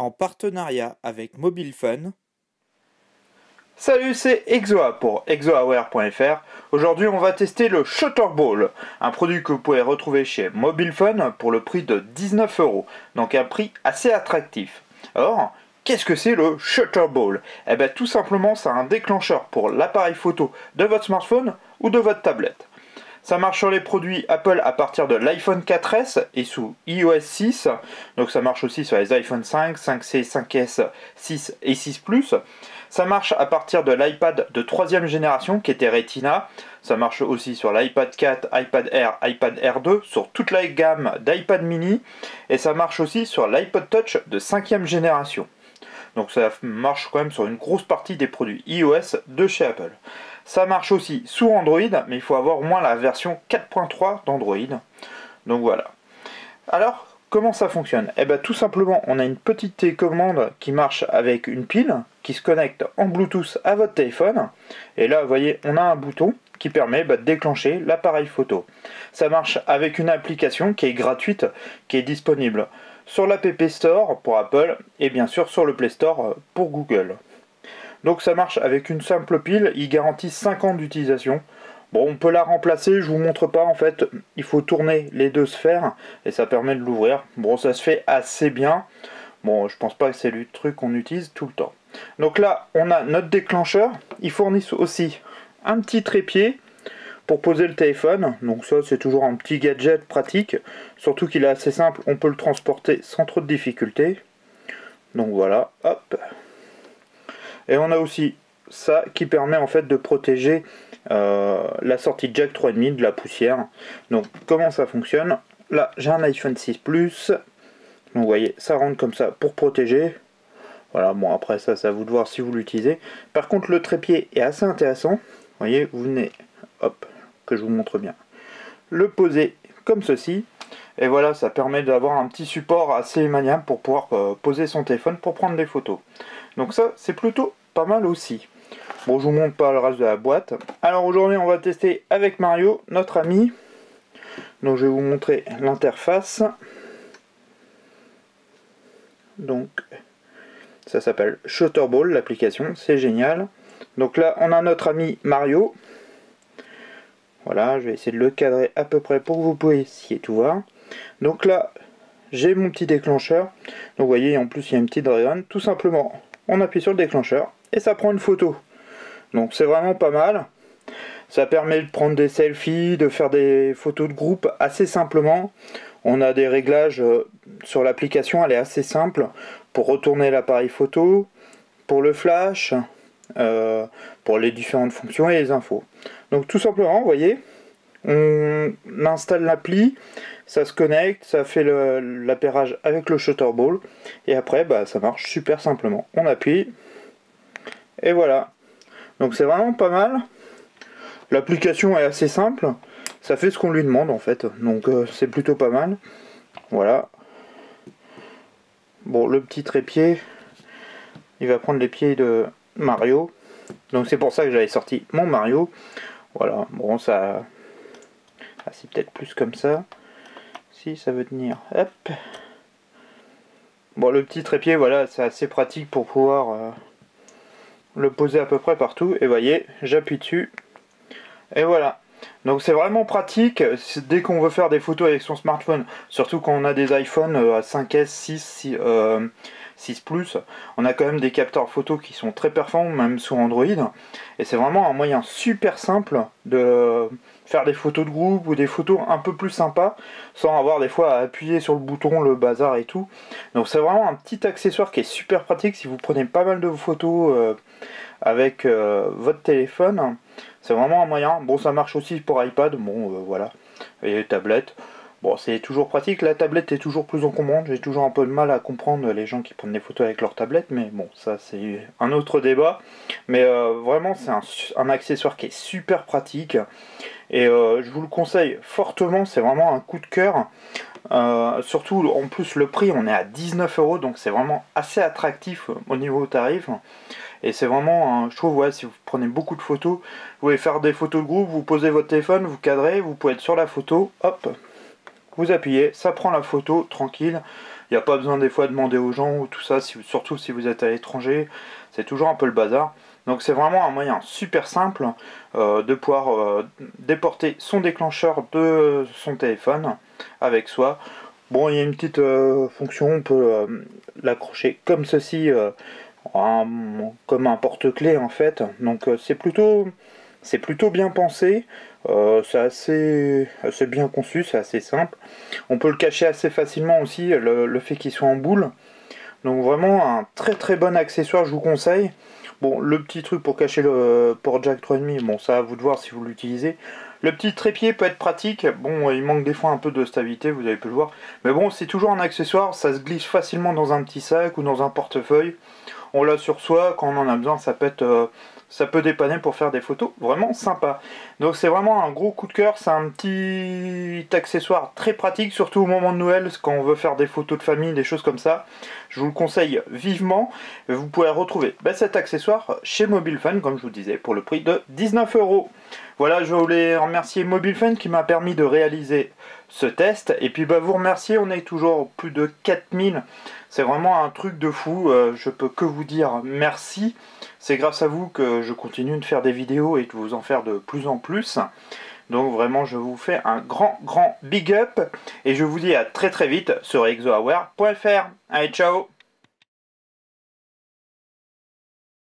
en partenariat avec Mobile Fun. Salut, c'est Exoa pour exoaware.fr. Aujourd'hui, on va tester le Shutterball, un produit que vous pouvez retrouver chez Mobile Fun pour le prix de 19 €, donc un prix assez attractif. Alors, qu'est-ce que c'est le Shutterball? Eh bien, tout simplement, c'est un déclencheur pour l'appareil photo de votre smartphone ou de votre tablette. Ça marche sur les produits Apple à partir de l'iPhone 4S et sous iOS 6. Donc ça marche aussi sur les iPhone 5, 5C, 5S, 6 et 6 Plus. Ça marche à partir de l'iPad de 3ème génération qui était Retina. Ça marche aussi sur l'iPad 4, iPad Air, iPad Air 2, sur toute la gamme d'iPad mini. Et ça marche aussi sur l'iPod Touch de 5ème génération. Donc ça marche quand même sur une grosse partie des produits iOS de chez Apple. Ça marche aussi sous Android, mais il faut avoir au moins la version 4.3 d'Android. Donc voilà. Alors, comment ça fonctionne? Eh bien tout simplement, on a une petite télécommande qui marche avec une pile, qui se connecte en Bluetooth à votre téléphone. Et là, vous voyez, on a un bouton qui permet de déclencher l'appareil photo. Ça marche avec une application qui est gratuite, qui est disponible sur l'App Store pour Apple et bien sûr sur le Play Store pour Google. Donc ça marche avec une simple pile, il garantit 5 ans d'utilisation. Bon, on peut la remplacer, je vous montre pas en fait, il faut tourner les deux sphères et ça permet de l'ouvrir. Bon, ça se fait assez bien. Bon, je pense pas que c'est le truc qu'on utilise tout le temps. Donc là, on a notre déclencheur. Ils fournissent aussi un petit trépied pour poser le téléphone. Donc ça, c'est toujours un petit gadget pratique. Surtout qu'il est assez simple, on peut le transporter sans trop de difficultés. Donc voilà, hop. Et on a aussi ça qui permet en fait de protéger la sortie jack 3,5 de la poussière. Donc comment ça fonctionne? Là j'ai un iPhone 6 Plus. Donc vous voyez, ça rentre comme ça pour protéger. Voilà, bon après ça c'est à vous de voir si vous l'utilisez. Par contre le trépied est assez intéressant. Vous voyez, vous venez, hop, que je vous montre bien, le poser comme ceci. Et voilà, ça permet d'avoir un petit support assez maniable pour pouvoir poser son téléphone pour prendre des photos. Donc ça, c'est plutôt pas mal aussi. Bon, je vous montre pas le reste de la boîte. Alors aujourd'hui, on va tester avec Mario, notre ami. Donc je vais vous montrer l'interface. Donc ça s'appelle Shutterball, l'application, c'est génial. Donc là, on a notre ami Mario. Voilà, je vais essayer de le cadrer à peu près pour que vous puissiez tout voir. Donc là, j'ai mon petit déclencheur. Donc vous voyez, en plus il y a une petite dragon. Tout simplement, on appuie sur le déclencheur et ça prend une photo. Donc c'est vraiment pas mal. Ça permet de prendre des selfies, de faire des photos de groupe assez simplement. On a des réglages sur l'application, elle est assez simple. Pour retourner l'appareil photo, pour le flash, pour les différentes fonctions et les infos. Donc tout simplement, vous voyez, on installe l'appli, ça se connecte, ça fait l'appairage avec le Shutterball et après ça marche super simplement. On appuie et voilà. Donc c'est vraiment pas mal. L'application est assez simple, ça fait ce qu'on lui demande en fait, donc c'est plutôt pas mal. Voilà. Bon, le petit trépied, il va prendre les pieds de Mario, donc c'est pour ça que j'avais sorti mon Mario. Voilà, bon ça... Ah, c'est peut-être plus comme ça. Si ça veut tenir, hop. Bon, le petit trépied, voilà, c'est assez pratique pour pouvoir le poser à peu près partout. Et voyez, j'appuie dessus. Et voilà. Donc c'est vraiment pratique dès qu'on veut faire des photos avec son smartphone. Surtout quand on a des iPhone à 5S, 6 Plus. On a quand même des capteurs photos qui sont très performants, même sous Android. Et c'est vraiment un moyen super simple de faire des photos de groupe ou des photos un peu plus sympas sans avoir des fois à appuyer sur le bouton, le bazar et tout. Donc c'est vraiment un petit accessoire qui est super pratique si vous prenez pas mal de photos avec votre téléphone. C'est vraiment un moyen. Bon, ça marche aussi pour iPad, bon voilà, et les tablettes. Bon, c'est toujours pratique, la tablette est toujours plus encombrante, j'ai toujours un peu de mal à comprendre les gens qui prennent des photos avec leur tablette, mais bon, ça c'est un autre débat. Mais vraiment, c'est un accessoire qui est super pratique, et je vous le conseille fortement, c'est vraiment un coup de cœur. Surtout, en plus, le prix, on est à 19 €, donc c'est vraiment assez attractif au niveau tarif. Et c'est vraiment, je trouve, ouais, si vous prenez beaucoup de photos, vous pouvez faire des photos de groupe, vous posez votre téléphone, vous cadrez, vous pouvez être sur la photo, hop, vous appuyez, ça prend la photo, tranquille. Il n'y a pas besoin des fois de demander aux gens ou tout ça, surtout si vous êtes à l'étranger, c'est toujours un peu le bazar. Donc c'est vraiment un moyen super simple de pouvoir déporter son déclencheur de son téléphone avec soi. Bon, il y a une petite fonction, on peut l'accrocher comme ceci, comme un porte-clés en fait. Donc c'est plutôt bien pensé, c'est assez bien conçu, c'est assez simple. On peut le cacher assez facilement aussi, le fait qu'il soit en boule. Donc vraiment un très très bon accessoire, je vous conseille. Bon, le petit truc pour cacher le port jack 3,5, bon ça à vous de voir si vous l'utilisez. Le petit trépied peut être pratique, bon il manque des fois un peu de stabilité, vous avez pu le voir. Mais bon, c'est toujours un accessoire, ça se glisse facilement dans un petit sac ou dans un portefeuille. On l'a sur soi, quand on en a besoin, ça peut dépanner pour faire des photos vraiment sympa. Donc c'est vraiment un gros coup de cœur, c'est un petit accessoire très pratique, surtout au moment de Noël, quand on veut faire des photos de famille, des choses comme ça. Je vous le conseille vivement. Vous pouvez retrouver cet accessoire chez Mobile Fun, comme je vous disais, pour le prix de 19 €. Voilà, je voulais remercier Mobile Fun qui m'a permis de réaliser ce test. Et puis vous remercier, on est toujours plus de 4000. C'est vraiment un truc de fou, je peux que vous dire merci. C'est grâce à vous que je continue de faire des vidéos et de vous en faire de plus en plus. Donc vraiment, je vous fais un grand big up. Et je vous dis à très très vite sur exoaware.fr. Allez, ciao!